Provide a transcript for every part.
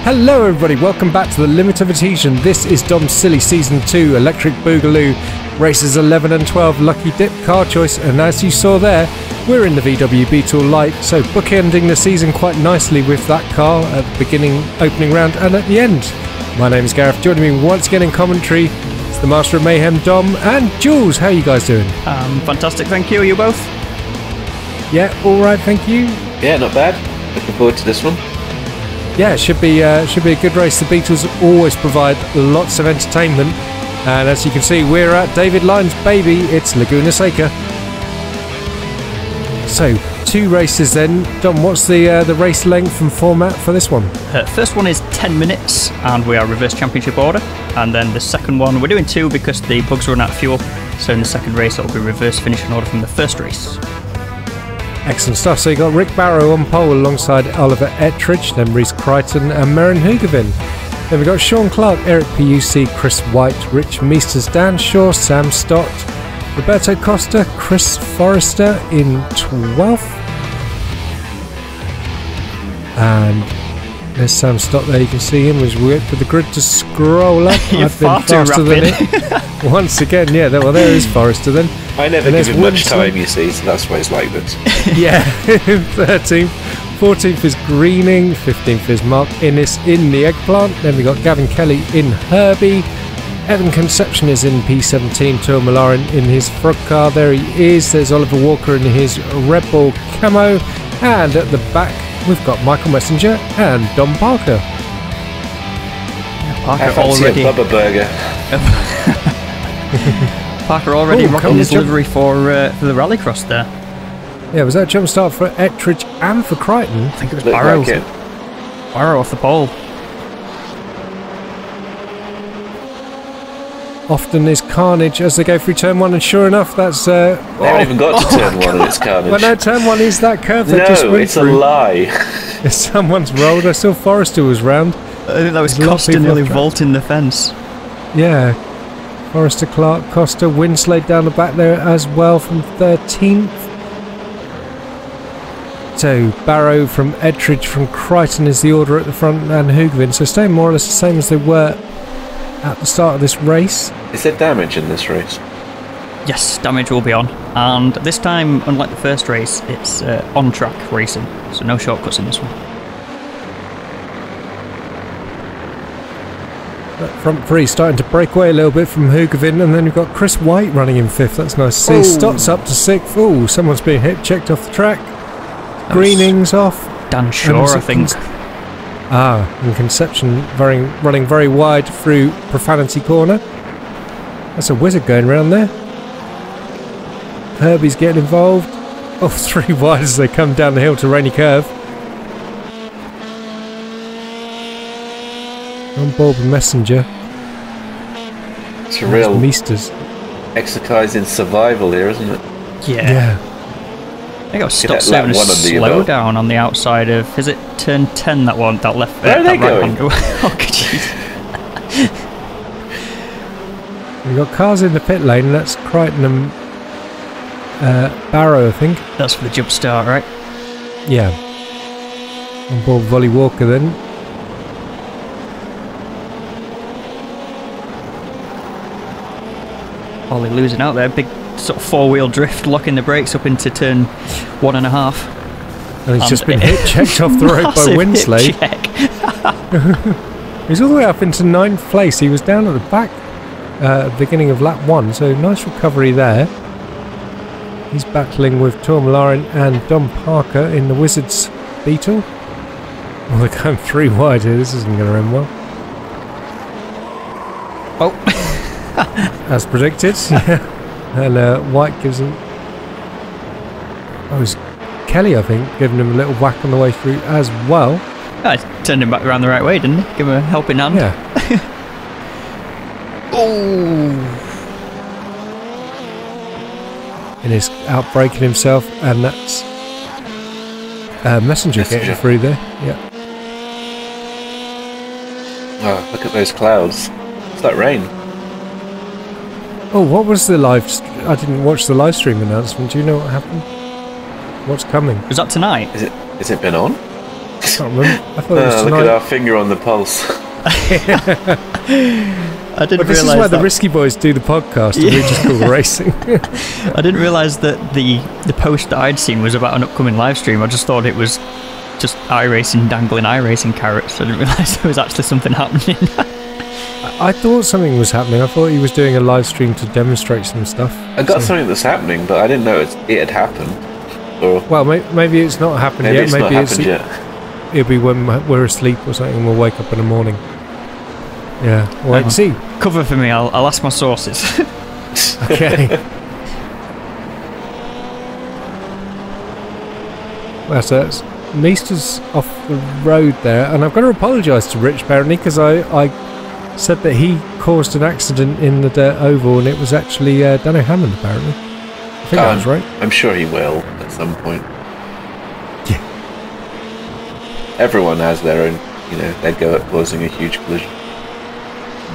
Hello everybody, welcome back to the Limit of Adhesion. This is Dom Silly Season 2, Electric Boogaloo, Races 11 and 12, Lucky Dip car choice, and as you saw there, we're in the VW Beetle Lite, so bookending the season quite nicely with that car at the beginning, opening round, and at the end. My name is Gareth, joining me once again in commentary, it's the Master of Mayhem, Dom, and Jules. How are you guys doing? Fantastic, thank you. Are you both? Yeah, alright, thank you. Yeah, not bad. Looking forward to this one. Yeah, it should be a good race. The Beatles always provide lots of entertainment, and as you can see, we're at David Lyne's baby. It's Laguna Seca. So, 2 races then. Dom, what's the race length and format for this one? First one is 10 minutes, and we are reverse championship order. And then the second one, we're doing 2 because the bugs run out of fuel. So in the second race, it'll be reverse finishing order from the first race. Excellent stuff. So you got Rick Barrow on pole alongside Oliver Ettridge, then Rhys Crichton and Merrin Hoogervin. Then we've got Sean Clark, Eric Pucci, Chris White, Rich Meesters, Dan Shaw, Sam Stott, Roberto Costa, Chris Forrester in 12th. And there's Sam Stott there, you can see him as we wait for the grid to scroll up. You're I've been far too faster than rapid. it. Once again, yeah, well there is Forrester then. I never give him much time, you see, so that's why it's like this. Yeah, 13th. 14th is Greening. 15th is Mark Innes in the Eggplant. Then we got Gavin Kelly in Herbie. Evan Conception is in P17. Tor Malarin in his Frog car. There he is. There's Oliver Walker in his Red Bull Camo. And at the back, we've got Michael Messenger and Don Parker. Parker I fancy already. a Bubba Burger. Parker already rocking his livery for the rallycross there. Yeah, was that a jump start for Ettridge and for Crichton? I think it was Looked Barrow. like it. Barrow off the pole. Often is carnage as they go through turn 1, and sure enough, that's. They haven't even got to turn 1 and it's carnage. Well, no, turn 1 is that curve they No, just went it's through. a lie. Someone's rolled. I saw Forrester was round. I think that was There's a lot of Costa people nearly off track. vaulting the fence. Yeah. Forrester, Clark, Costa, Winslade down the back there as well from 13th. So Barrow from Ettridge from Crichton is the order at the front, and Hoogervin. So staying more or less the same as they were at the start of this race. Is there damage in this race? Yes, damage will be on. And this time, unlike the first race, it's on-track racing. So no shortcuts in this one. That front 3 starting to break away a little bit from Hoogervin, and then we've got Chris White running in 5th. That's nice to see. Stott's up to 6th. Oh, someone's being hit, checked off the track. Greening's off. Dan Shaw, I think. And Conception running very wide through Profanity Corner. That's a wizard going around there. Herbie's getting involved. Oh, 3 wide as they come down the hill to Rainy Curve. On board with Messenger. It's a real Meesters. exercise in survival here, isn't it? Yeah. I got stop serving a slow down on the outside of, is it turn 10, that one, that left Where are they going? Oh, jeez. We've got cars in the pit lane, and that's Crichton and Barrow, I think. That's for the jump start, right? Yeah. On board Volley Walker then. Ollie losing out there, big sort of 4-wheel drift, locking the brakes up into turn 1.5. And he's just been hit, checked off the road by Winslade. He's all the way up into 9th place. He was down at the back at the beginning of lap 1, so nice recovery there. He's battling with Tor Malarin and Don Parker in the Wizards Beetle. Well, they're going 3 wide here. This isn't going to end well. Oh. As predicted. And White gives him... Oh, it's Kelly, I think, giving him a little whack on the way through as well. I turned him back around the right way, didn't he? Give him a helping hand. Yeah. Oh! And he's out braking himself, and that's Messenger getting through there. Yeah. Oh, look at those clouds. It's like rain. Oh, what was the live... I didn't watch the live stream announcement. Do you know what happened? What's coming? Was that tonight? Is it been on? can't remember. I thought it was Look tonight. at our finger on the pulse. I didn't This is realise where the that. Risky Boys do the podcast, and we just call racing. I didn't realise that the post that I'd seen was about an upcoming live stream. I just thought it was just iRacing dangling iRacing carrots. I didn't realise there was actually something happening. I thought something was happening. I thought he was doing a live stream to demonstrate some stuff. I got something that's happening, but I didn't know it had happened. Or Well, maybe it's not happened maybe yet. it's not happened yet. It'll be when we're asleep or something, and we'll wake up in the morning. Yeah, we'll wait and see. Cover for me, I'll ask my sources. Okay. Well, so it's Meester's off the road there, and I've got to apologise to Rich apparently, because I said that he caused an accident in the dirt oval, and it was actually Dano Hammond apparently. I think that was right. I'm sure he will at some point. Yeah. Everyone has their own, they go at causing a huge collision.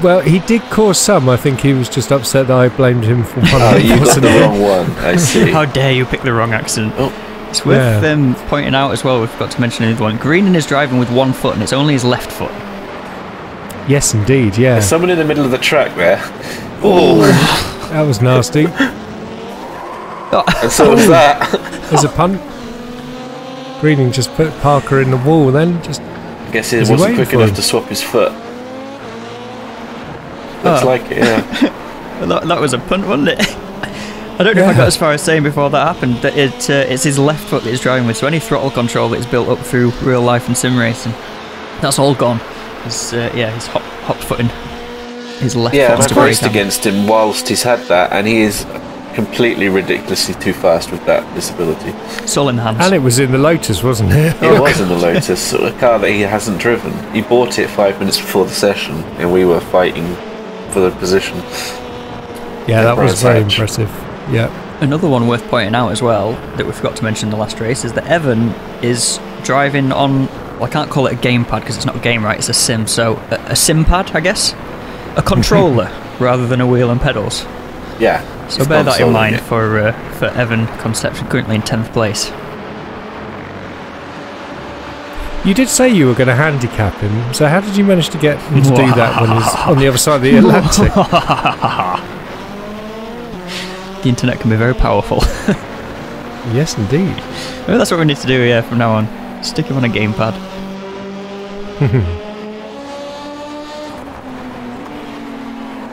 Well, he did cause some. I think he was just upset that I blamed him for one. Oh, you got the wrong one. I see. How dare you pick the wrong accident? Oh. It's worth pointing out as well, we forgot to mention another one. Greenan is driving with one foot, and it's only his left foot. Yes, indeed, yeah. There's someone in the middle of the track there. Oh, that was nasty. And so was that. There's a punt. Greening just put Parker in the wall then. Just I guess he Was he wasn't waiting quick for enough him? to swap his foot. Looks like it, yeah. That was a punt, wasn't it? I don't know if I got as far as saying before that happened that it's his left foot that he's driving with, so any throttle control that is built up through real life and sim racing, that's all gone. He's hot footing his left Yeah, foot. and I've raced against him whilst he's had that, and he is completely ridiculously too fast with that disability. It's all in the hands. and it was in the Lotus, wasn't it? It was in the Lotus, a car that he hasn't driven. He bought it 5 minutes before the session, and we were fighting for the position. Yeah, that was Brands very Hatch. impressive. Yeah. Another one worth pointing out as well that we forgot to mention in the last race is that Evan is driving on, well, I can't call it a gamepad because it's not a game, right? It's a sim, so a sim pad, I guess, a controller rather than a wheel and pedals. Yeah. So he's bear that in consoling mind it. for Evan Conception, currently in 10th place. You did say you were going to handicap him, so how did you manage to get him to do that when he's on the other side of the Atlantic? The internet can be very powerful. Yes, indeed. Well, that's what we need to do, from now on. Stick him on a gamepad.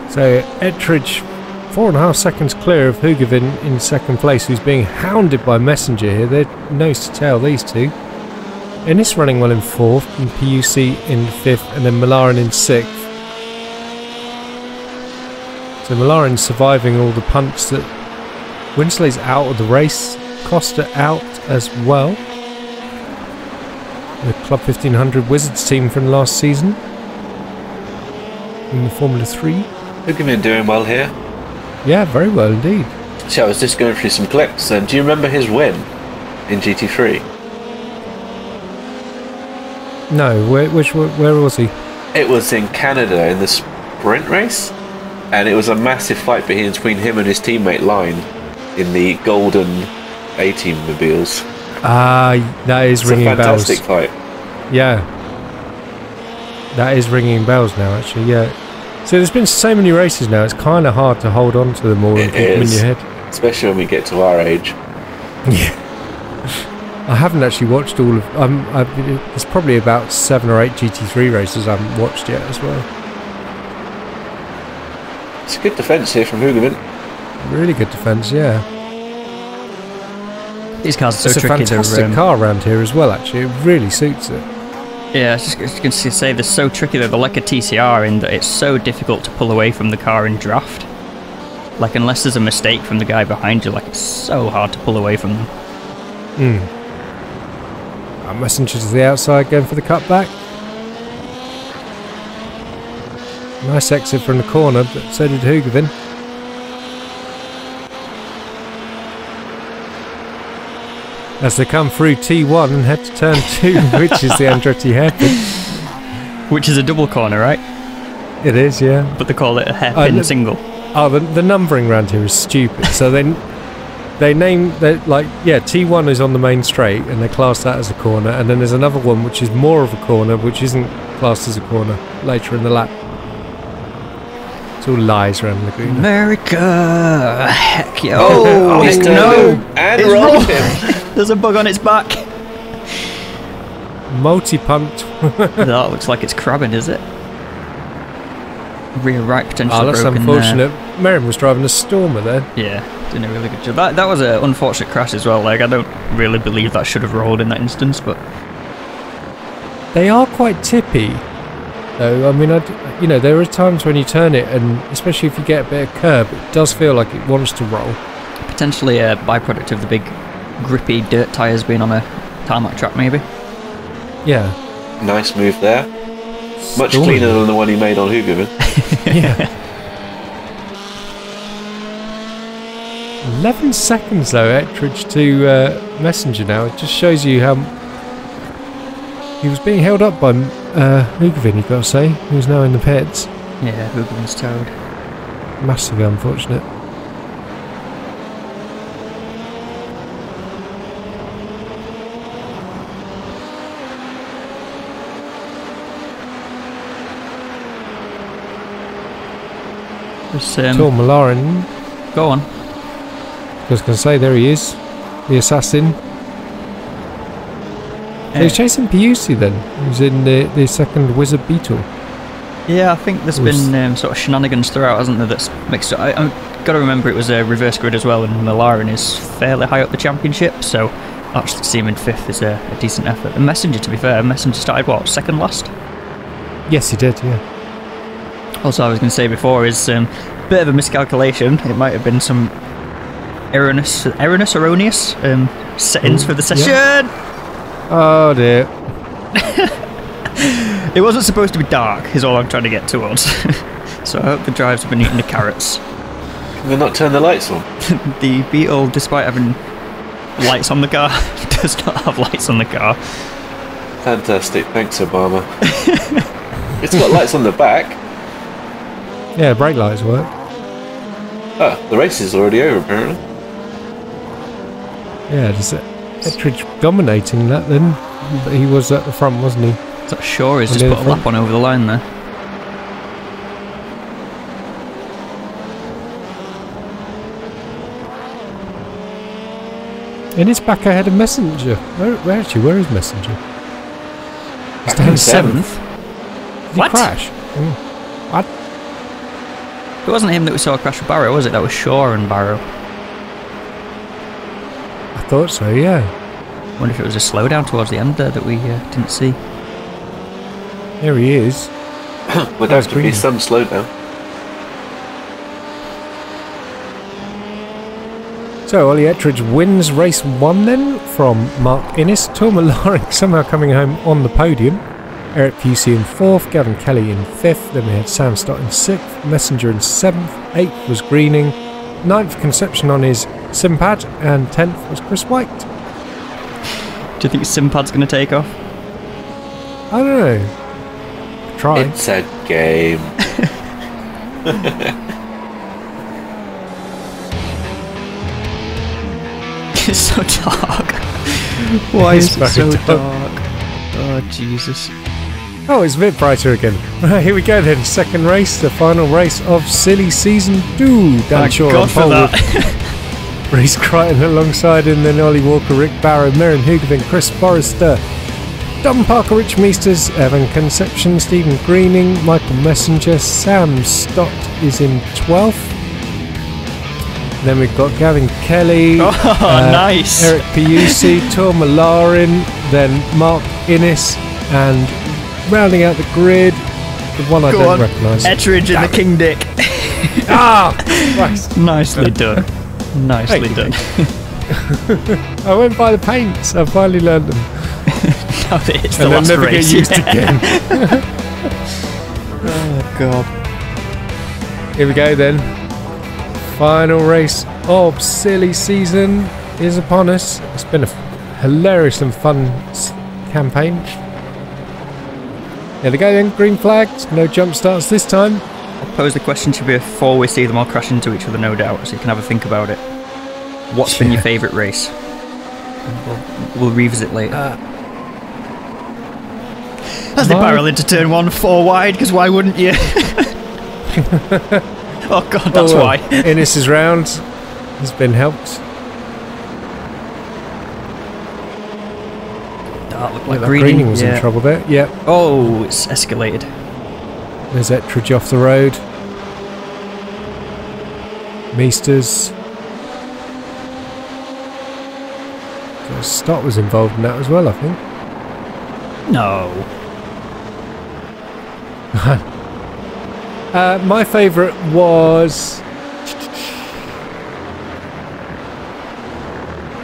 So, Ettridge, 4.5 seconds clear of Hugavin in second place, who's being hounded by Messenger here. They're nose to tail, these two. Ennis running well in 4th, and PUC in 5th, and then Malarin in 6th. So Malarin surviving all the punts that Winsley's out of the race, Costa out as well. The Club 1500 Wizards team from last season in the Formula 3. Huggerman doing well here. Yeah, very well indeed. So I was just going through some clips, and do you remember his win in GT3? No, where was he? It was in Canada in the sprint race, and it was a massive fight between him and his teammate Line in the golden A-team mobiles. Ah, that is It's a ringing bells. fantastic fight. Yeah, that is ringing bells now. Actually, yeah. So there's been so many races now. It's kind of hard to hold on to them all and It keep them in is. your head. Especially when we get to our age. Yeah. I haven't actually watched all of. There's probably about 7 or 8 GT3 races I haven't watched yet as well. It's a good defence here from Huggerman. Really good defence, yeah. These cars are It's so a tricky. fantastic car around here as well. Actually, it really suits it. Yeah, I was just going to say they're so tricky that they're like a TCR in that it's so difficult to pull away from the car in draft. Like, unless there's a mistake from the guy behind you, like, it's so hard to pull away from them. Messenger to the outside going for the cutback. Nice exit from the corner, but so did Hugavin. As they come through T1 and head to turn 2, which is the Andretti hairpin. Which is a double corner, right? It is, yeah. But they call it a hairpin look- single. Oh, the numbering around here is stupid. So then They name that like T1 is on the main straight, and they class that as a corner, and then there's another one which is more of a corner, which isn't classed as a corner later in the lap. It's all lies around Laguna. America! Heck yeah! Oh, he's no! And It's rolled wrong. him. There's a bug on its back. Multi-pumped. That looks like it's crabbing, is it? Rear right potentially Oh, that's broken unfortunate. Merriam was driving a Stormer there. Yeah, doing a really good job. That was an unfortunate crash as well. Like, I don't really believe that should have rolled in that instance, but They are quite tippy, though. I mean, there are times when you turn it, and especially if you get a bit of curb, it does feel like it wants to roll. potentially a byproduct of the big grippy dirt tyres being on a tarmac track, maybe. Yeah. Nice move there. Much Stormy. cleaner than the one he made on Hoogerman. Yeah. 11 seconds though, Ettridge to Messenger now. It just shows you how he was being held up by Hoogervin, you've got to say, who's now in the pits. Yeah, Hoogerman's towed. Massively unfortunate. Tor Malarin. Go on. I was going to say, there he is, the assassin. He was chasing Piusi then. He was in the second Wizard Beetle. Yeah, I think there's been sort of shenanigans throughout, hasn't there, that's mixed up. I've got to remember it was a reverse grid as well, and Malarin is fairly high up the championship, so actually to see him in 5th is a decent effort. And Messenger, to be fair, Messenger started, what, second last? Yes, he did, yeah. Also, I was going to say before, is a bit of a miscalculation. It might have been some erroneous settings for the session. Yeah. Oh dear. It wasn't supposed to be dark, is all I'm trying to get towards. So I hope the drives have been eating the carrots. Can they not turn the lights on? The Beetle, despite having lights on the car, does not have lights on the car. Fantastic, thanks Obama. It's got lights on the back. Yeah, brake lights work. Oh, the race is already over apparently. Yeah, just Ettridge dominating that then. But he was at the front, wasn't he? That sure is On just the put a other lap on over the line there. And it's back ahead of Messenger. Where is Messenger? He's Back in down 7th. Did he What? crash? It wasn't him that we saw crash with Barrow, was it? That was Shaw and Barrow. I thought so, yeah. I wonder if it was a slowdown towards the end there that we didn't see. Here he is. Would have to be some slowdown. So Ollie Ettridge wins race 1 then from Mark Innes. Tor Malarin somehow coming home on the podium. Eric Pusey in 4th, Gavin Kelly in 5th, then we had Sam Stott in 6th, Messenger in 7th, 8th was Greening, 9th Conception on his Simpad, and 10th was Chris White. Do you think Simpad's going to take off? I don't know. Try. It's a game. It's so dark. Why It is is it very so dark. dark? Oh, Jesus. Oh, it's a bit brighter again. Right, here we go then. Second race, the final race of Silly Season 2. Dan Thank Shaw God on for pole that. with Reece Crichton alongside him, then Ollie Walker, Rick Barrow, Miriam Hoogervin, Chris Forrester, Dom Parker, Rich Meesters, Evan Conception, Stephen Greening, Michael Messenger, Sam Stott is in 12th. Then we've got Gavin Kelly, Oh, nice. Eric Piusi, Tor Malarin, then Mark Innes, and rounding out the grid, the one I Go don't on. recognise. Ettridge in the King Dick. Ah! Christ. Nicely done. Nicely Thank you. done. I went by the paints, I finally learned them. Now that it's the And they'll last never race. get used again. Oh, God. Here we go then. Final race of Silly Season is upon us. It's been a hilarious and fun campaign. There we go then, green flags, no jump starts this time. I'll pose the question to you before we see them all crash into each other, no doubt, so you can have a think about it. What's been your favourite race? We'll revisit later. As they barrel into turn 1 4 wide, because why wouldn't you? Oh god, that's why. Innes' round has been helped. That looked like Greening was in trouble there. Yeah. Oh, it's escalated. There's Ettridge off the road. Meesters. So Stott was involved in that as well, I think. No. My favourite was...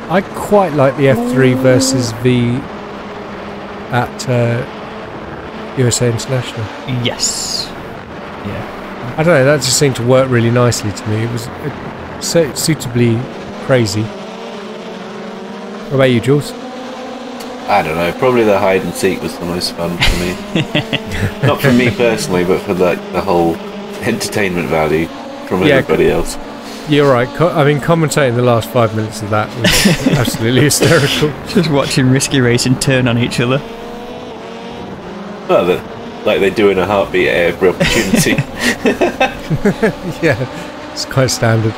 I quite like the F3 versus V at USA International. Yes. Yeah. I don't know, that just seemed to work really nicely to me. It was suitably crazy. What about you, Jules? I don't know, probably the hide and seek was the most fun for me. Not for me personally, but for the whole entertainment value from everybody else. You're right. I mean, commentating the last 5 minutes of that was absolutely hysterical. Just watching Risky Racing turn on each other. Well, like they do in a heartbeat at every opportunity. Yeah, it's quite standard.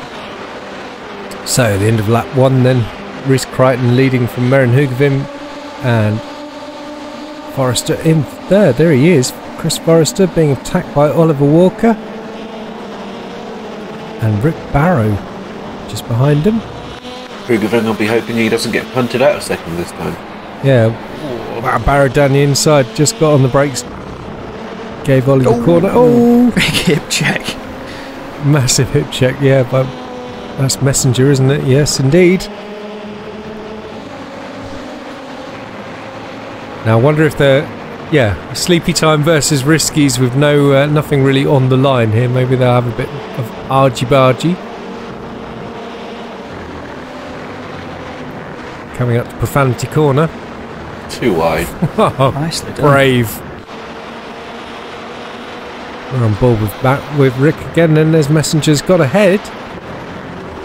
So, at the end of lap 1 then, Rhys Crichton leading from Merrin Hugavim and Forrester in third. There he is, Chris Forrester being attacked by Oliver Walker. And Rick Barrow just behind him. Hugavim will be hoping he doesn't get punted out a second this time. Yeah, Barrow down the inside, just got on the brakes. Gave Ollie the corner. Oh! Big hip check. Massive hip check, yeah, but that's Messenger, isn't it? Yes, indeed. Now I wonder if they're, Sleepy Time versus Riskies with no nothing really on the line here. Maybe they'll have a bit of argy-bargy. Coming up to Profanity Corner. Too wide. Nicely done. Brave. We're on board with Rick again, then there's Messenger's got ahead.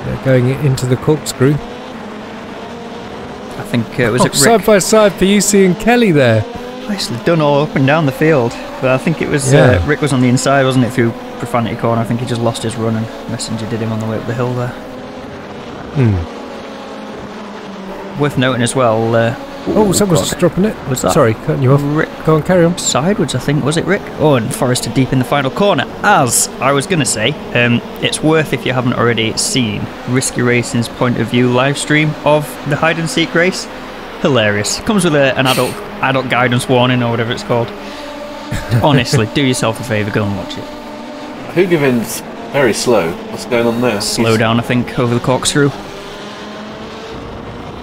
They're going into the corkscrew. I think was it Rick? Side by side for UC and Kelly there. Nicely done all up and down the field. But I think it was Rick was on the inside, wasn't it, through Profanity Corner. I think he just lost his run and Messenger did him on the way up the hill there. Worth noting as well. Someone's just dropping it. Was that? Sorry, cutting you off. Rick Go on, carry on. Sideways, I think, was it Rick? Oh, and Forrester deep in the final corner. As I was going to say, it's worth, if you haven't already seen, Risky Racing's point of view live stream of the hide and seek race. Hilarious. Comes with an adult guidance warning or whatever it's called. Honestly, do yourself a favour, go and watch it. Hugavim's very slow. What's going on there? Slow down, I think, over the corkscrew.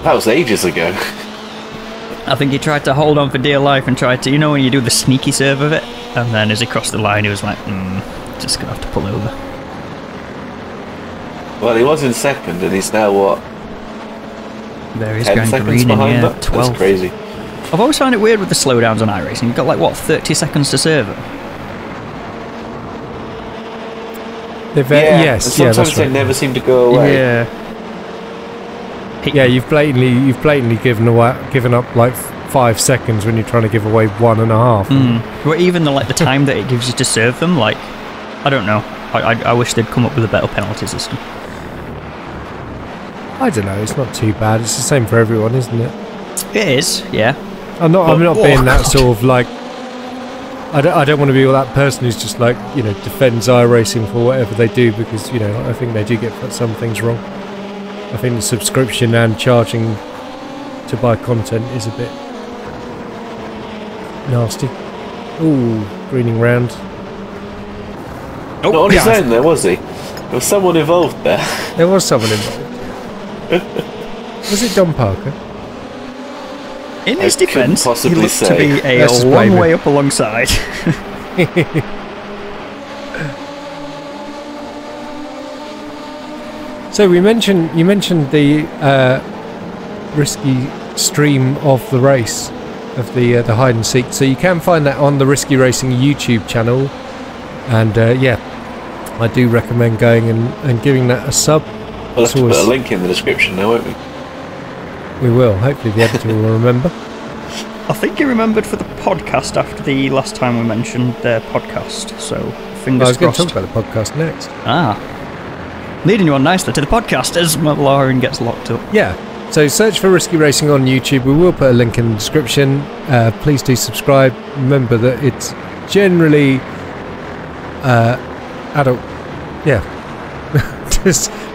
That was ages ago. I think he tried to hold on for dear life and tried to, when you do the sneaky serve of it, and then as he crossed the line he was like, just gonna have to pull over. Well, he was in second and he's now what? There he is, 10 going seconds green behind in, that? 12. That's crazy. I've always found it weird with the slowdowns on iRacing. You've got 30 seconds to serve them. Sometimes they never seem to go away. Yeah. Yeah, you've blatantly given up like 5 seconds when you're trying to give away 1.5. Well, even the time that it gives you to serve them, I don't know. I wish they'd come up with a better penalty system. I don't know. It's not too bad. It's the same for everyone, isn't it? It is, yeah. I'm not being that sort of I don't want to be that person who's just defends iRacing for whatever they do, because I think they do get some things wrong. I think the subscription and charging to buy content is a bit nasty. Ooh, greening round. Not on his own there, was he? There was someone involved there. There was someone involved. Was it Don Parker? In his defence, he looked say. to be a long way up alongside. So you mentioned the Risky stream of the race, of the hide and seek. So you can find that on the Risky Racing YouTube channel, and I do recommend going and giving that a sub. We'll have to put always- a link in the description now, won't we? We will. Hopefully the editor will remember. I think you remembered for the podcast after the last time we mentioned their podcast, so fingers I was going to crossed. talk about the podcast next. Leading you on nicely to the podcast as Lauren gets locked up. Yeah. So search for Risky Racing on YouTube. We will put a link in the description. Please do subscribe. Remember that it's generally adult. Yeah.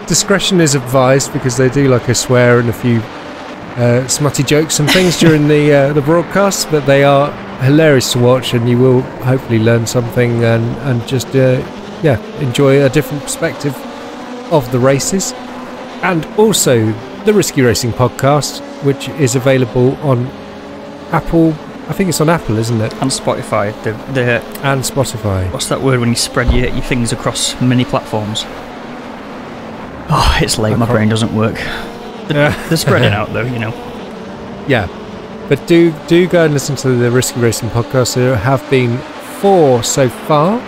Discretion is advised because they do like a swear and a few smutty jokes and things during the broadcast, but they are hilarious to watch, and you will hopefully learn something and just enjoy a different perspective of the races. And also the Risky Racing podcast, which is available on Apple. I think it's on Apple, isn't it? And Spotify. And Spotify. What's that word when you spread your things across many platforms? Oh, it's late. My brain doesn't work. They're spreading out though, you know. Yeah. But do go and listen to the Risky Racing podcast. There have been 4 so far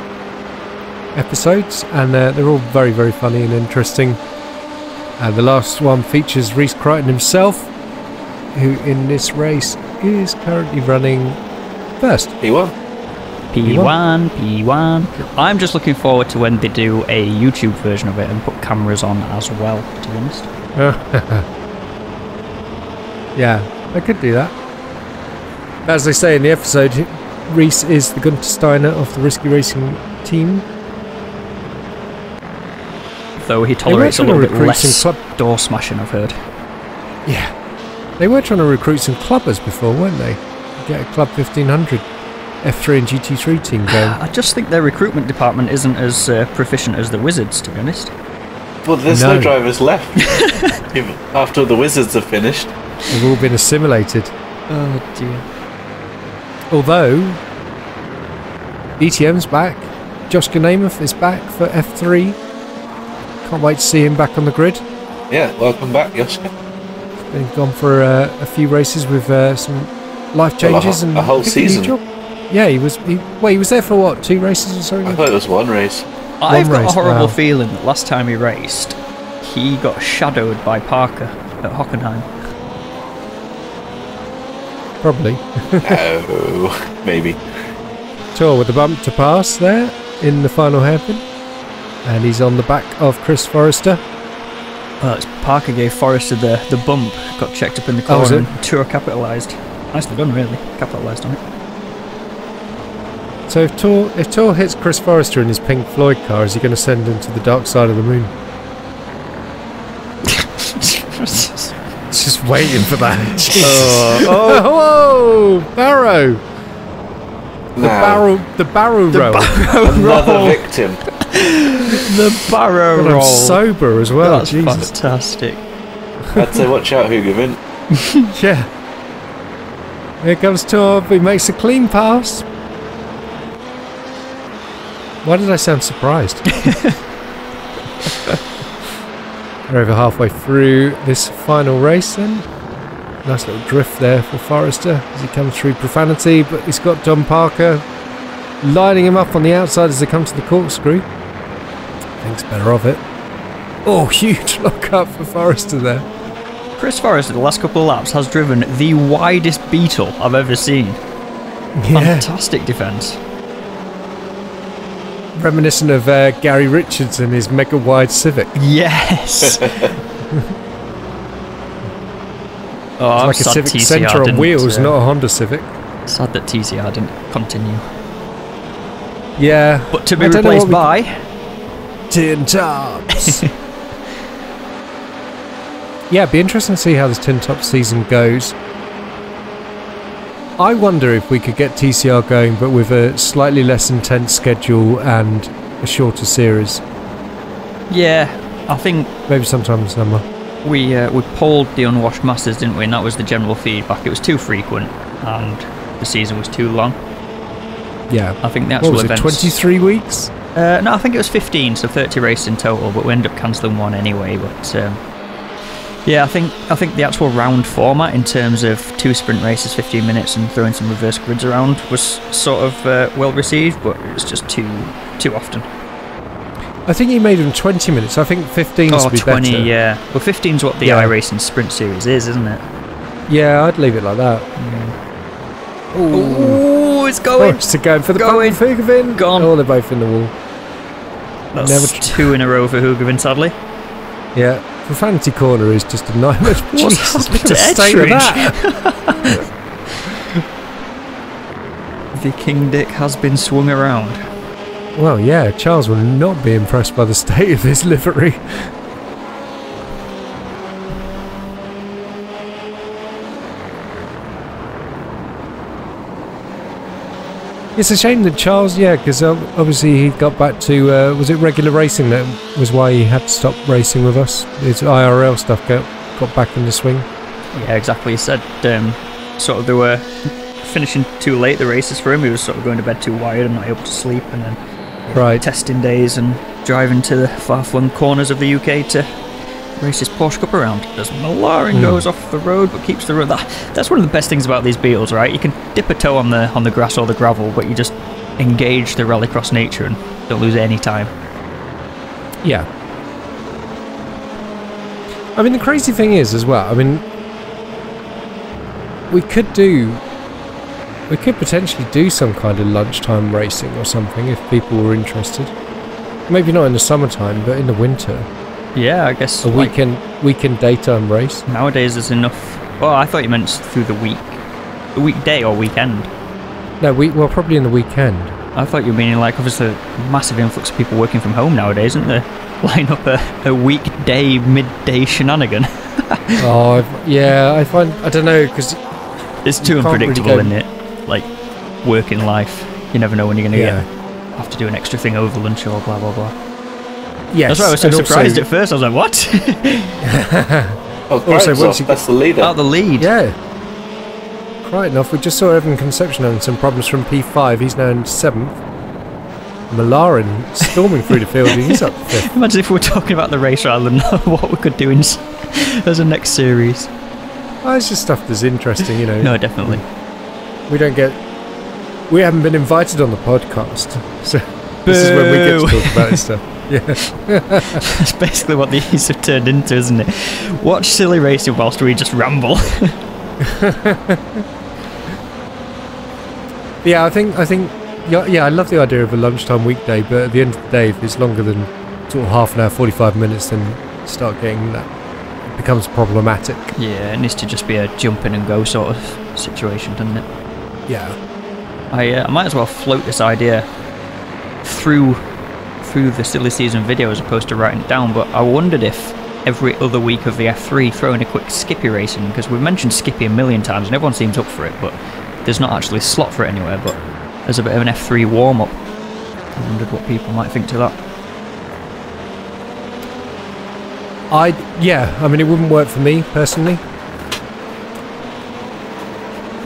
episodes, and they're all very, very funny and interesting. The last one features Reece Crichton himself, who in this race is currently running first. P1. P1. I'm just looking forward to when they do a YouTube version of it and put cameras on as well, to be honest. Yeah, I could do that. As they say in the episode, Reece is the Gunter Steiner of the Risky Racing team. Though he tolerates a trying to little bit recruit less some door smashing, I've heard. Yeah. They were trying to recruit some clubbers before, weren't they? Get a Club 1500 F3 and GT3 team going. I just think their recruitment department isn't as proficient as the Wizards, to be honest. Well, there's no drivers left. Even after the Wizards have finished. They've all been assimilated. Oh dear. Although, ETM's back. Josh Ganamoff is back for F3. Can't wait to see him back on the grid. Yeah, welcome back, Yoska. Been gone for a few races with some life changes and a whole I think season. job. Yeah, he was there for what, 2 races or so? I thought it was 1 race. I've got race, a horrible wow. feeling that last time he raced, he got shadowed by Parker at Hockenheim. Probably. Oh, maybe. Tour with the bump to pass there in the final hairpin. And he's on the back of Chris Forrester. Well, it's Parker gave Forrester the bump, got checked up in the Oh, was corner, it? and Tour capitalised. Nicely done, really. Capitalised on it. So if Tour hits Chris Forrester in his Pink Floyd car, is he going to send him to the dark side of the moon? Just waiting for that. Whoa! Barrow! The barrow roll. Another victim. The barrow And I'm roll. sober as well. That's Jesus. fantastic. I'd say watch out, Hugavin. Yeah. Here comes Tour. He makes a clean pass. Why did I sound surprised? We're over halfway through this final race then. Nice little drift there for Forrester as he comes through profanity, but he's got Don Parker lining him up on the outside as they come to the corkscrew. Thinks better of it. Oh, huge lock up for Forrester there. Chris Forrester, the last couple of laps, has driven the widest Beetle I've ever seen. Yeah. Fantastic defence. Reminiscent of Gary Richards and his mega wide Civic. Yes. Oh, I'm Like a sad Civic TCR Centre on didn't, wheels, not a Honda Civic. Sad that TCR didn't continue. Yeah. But to be I don't know replaced what we by... Tintops. Yeah, it'd be interesting to see how this Tintop season goes. I wonder if we could get TCR going, but with a slightly less intense schedule and a shorter series. Yeah, I think Maybe sometime in summer. we polled the unwashed masters, didn't we? And that was the general feedback. It was too frequent, and the season was too long. Yeah. I think the What actual was it, events... 23 weeks? No, I think it was 15, so 30 races in total, but we ended up cancelling one anyway. But yeah, I think the actual round format in terms of 2 sprint races, 15 minutes, and throwing some reverse grids around was sort of well received, but it was just too often. I think you made them 20 minutes. I think 15 would be 20, better. yeah. Well, 15's what the iRacing Sprint Series is, isn't it? Yeah, I'd leave it like that. Oh, it's going. Forrest are going for the punt for Hugavin. Gone. Oh, they're both in the wall. That's 2 in a row for Hugavin, sadly. Yeah, the fancy corner is just a nightmare. Jesus, look at the state of that. The King Dick has been swung around. Well, yeah, Charles will not be impressed by the state of this livery. It's a shame that Charles, because obviously he got back to, was it regular racing that was why he had to stop racing with us? His IRL stuff got back in the swing. Yeah, exactly. He said sort of they were finishing too late, the races for him. He was sort of going to bed too wired and not able to sleep, and then testing days and driving to the far-flung corners of the UK to race his Porsche Cup around. As Malarin goes off the road but keeps the road. That's one of the best things about these Beetles, right? You can dip a toe on the grass or the gravel, but you just engage the rallycross nature and don't lose any time. Yeah. I mean, the crazy thing is as well, I mean, we could potentially do some kind of lunchtime racing or something if people were interested. Maybe not in the summertime, but in the winter. Yeah, I guess a weekend daytime race. Nowadays there's enough. Well, I thought you meant through the week. The weekday or weekend? No, well, probably in the weekend. I thought you were meaning like obviously massive influx of people working from home nowadays, isn't there? Line up a weekday midday shenanigan. I don't know, because it's too unpredictable, isn't it? Like working life, you never know when you're going to have to do an extra thing over lunch or blah blah blah. Yes, that's why I was so surprised at first. I was like, what? That's the leader. Oh, the lead. Yeah. Right enough, we just saw Evan Conception having some problems from P5. He's now in 7th. Malarin storming through the field. He's up 5th. Imagine if we were talking about the race rather than what we could do as a next series. Well, it's just stuff that's interesting, you know. No, definitely. We haven't been invited on the podcast, so this is when we get to talk about this stuff. Yeah. That's basically what these have turned into, isn't it? Watch silly racing whilst we just ramble. Yeah, I think I love the idea of a lunchtime weekday, but at the end of the day, if it's longer than sort of half an hour, 45 minutes, then start getting that, it becomes problematic. Yeah, it needs to just be a jump in and go sort of situation, doesn't it? Yeah. I might as well float this idea through the silly season video as opposed to writing it down, but I wondered if every other week of the F3 throw in a quick Skippy racing, because we've mentioned Skippy a million times and everyone seems up for it, but there's not actually a slot for it anywhere, but as a bit of an F3 warm-up. I wondered what people might think to that. I mean, it wouldn't work for me personally.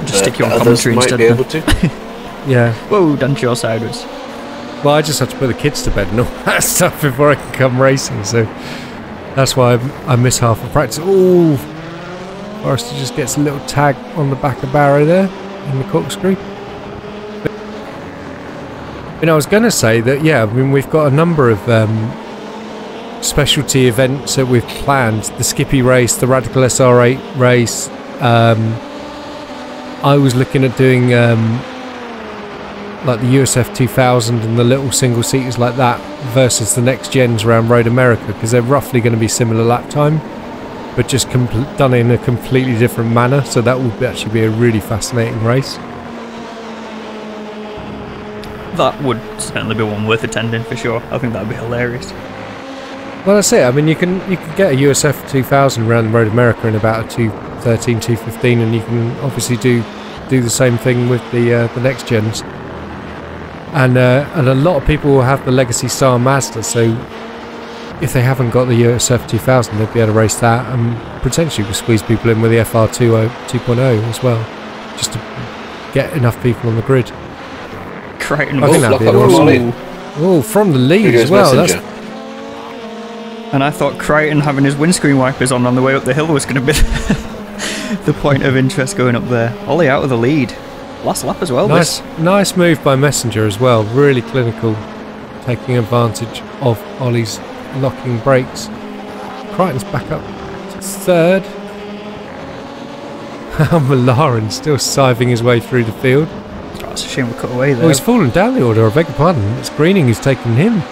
Just stick you on commentary instead. Might be able to. Yeah. Whoa, done to your sideways. Well, I just have to put the kids to bed and all that stuff before I can come racing, so that's why I miss half the practice. Ooh, Forrester just gets a little tag on the back of Barrow there in the corkscrew. And I was going to say that, I mean, we've got a number of specialty events that we've planned. The Skippy race, the Radical SR8 race. I was looking at doing like the USF 2000 and the little single seaters like that versus the next gens around Road America, because they're roughly going to be similar lap time, but just done in a completely different manner. So that would actually be a really fascinating race. That would certainly be one worth attending for sure. I think that would be hilarious. Well, that's it. I mean, you can get a USF 2000 around Road America in about a 213, 215, and you can obviously do the same thing with the next gens. And a lot of people will have the Legacy Star Mazda, so if they haven't got the USF 2000, they'd be able to race that, and potentially we'll squeeze people in with the FR2 2.0 as well, just to get enough people on the grid. Crichton, I think that'd be awesome. Oh, from the lead as well. And I thought Crichton having his windscreen wipers on the way up the hill was going to be the point of interest going up there. Ollie out of the lead. Last lap as well. Nice move by Messenger as well. Really clinical, taking advantage of Ollie's locking brakes. Crichton's back up to third. Malarin still scything his way through the field. Oh, it's a shame we cut away there. Oh, he's fallen down the order, I beg your pardon. It's Greening who's taken him.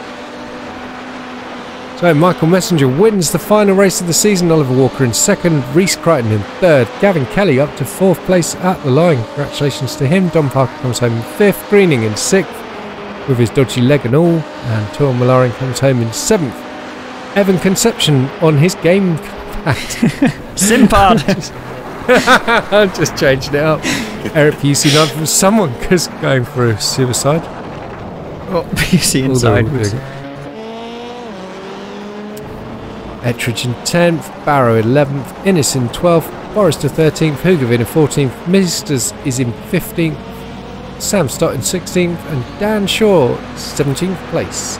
So Michael Messenger wins the final race of the season. Oliver Walker in second, Reese Crichton in third, Gavin Kelly up to fourth place at the line. Congratulations to him. Don Parker comes home in fifth, Greening in sixth with his dodgy leg and all, and Tor Malarin comes home in seventh. Evan Conception on his game pad. Simpad! I'm just changing it up. Eric PUC9 from someone because going for a suicide. Oh, PC inside. Ettridge in 10th, Barrow 11th, Innes in 12th, Forrester 13th, Hoogovin in 14th, Misters is in 15th, Sam Stott in 16th, and Dan Shaw 17th place.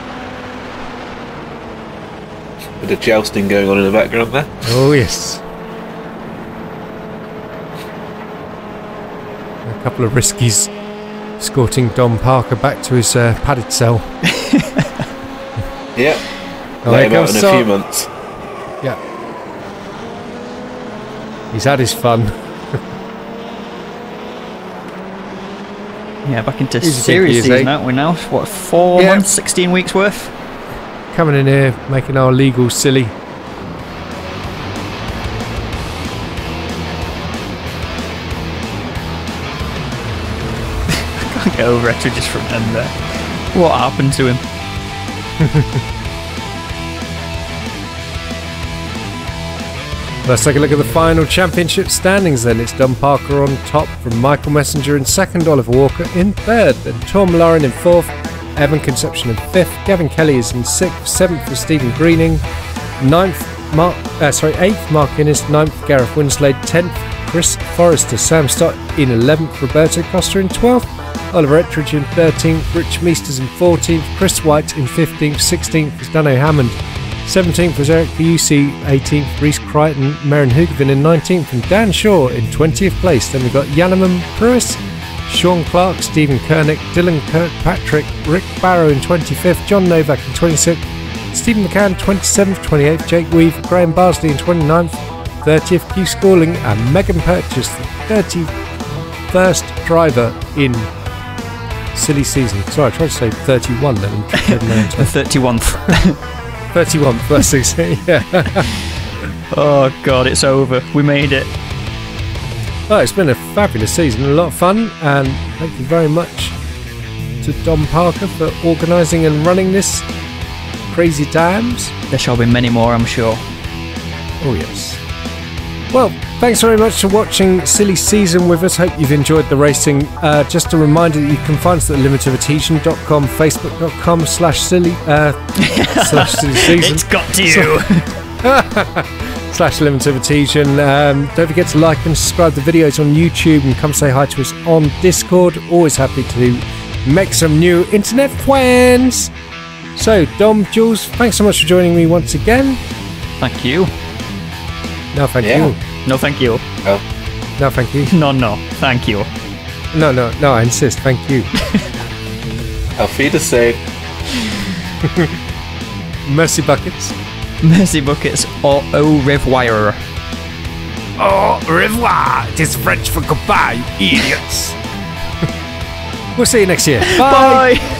Bit of jousting going on in the background there. Oh yes. A couple of riskies escorting Don Parker back to his padded cell. Yeah. Oh, Let him out in a few months. Yeah. He's had his fun. Yeah, back into serious season, aren't we now? What, 4 months, 16 weeks worth? Coming in here, making our legal silly. I can't get over Ettridge's front end there. What happened to him? Let's take a look at the final championship standings then. It's Don Parker on top from Michael Messenger in second, Oliver Walker in third, then Tom Lauren in fourth, Evan Conception in fifth, Gavin Kelly is in sixth, seventh for Stephen Greening, eighth Mark Innes, ninth Gareth Winslade, 10th Chris Forrester, Sam Stott in 11th, Roberto Costa in 12th, Oliver Ettridge in 13th, Rich Meesters in 14th, Chris White in 15th, 16th is Dano Hammond, 17th was Eric Busey, 18th Reese Crichton, Merrin Hoogovin in 19th, and Dan Shaw in 20th place. Then we've got Yannaman Pruis, Sean Clark, Stephen Kernick, Dylan Kirkpatrick, Rick Barrow in 25th, John Novak in 26th, Stephen McCann 27th, 28th, Jake Weave, Graham Barsley in 29th, 30th Hugh Scorling, and Megan Purchase, the 31st driver in silly season. Sorry, I tried to say 31 then. The 31th. 31st, that's it, yeah. Oh god, it's over. We made it. Well, it's been a fabulous season, a lot of fun, and thank you very much to Don Parker for organising and running this crazy dams. There shall be many more, I'm sure. Oh yes. Well, thanks very much for watching Silly Season with us. Hope you've enjoyed the racing. Just a reminder that you can find us at limitofadhesion.com, facebook.com/silly /silly season. It's got to you. /limitofadhesion. Don't forget to like and subscribe to the videos on YouTube and come say hi to us on Discord. Always happy to make some new internet friends. So, Dom, Jules, thanks so much for joining me once again. Thank you. No, thank you. No, thank you. Oh. No, thank you. No, thank you. No, I insist. Thank you. Auf Wiedersehen. Mercy buckets. Mercy buckets or au revoir. Au revoir. It is French for goodbye, you idiots. We'll see you next year. Bye. Bye.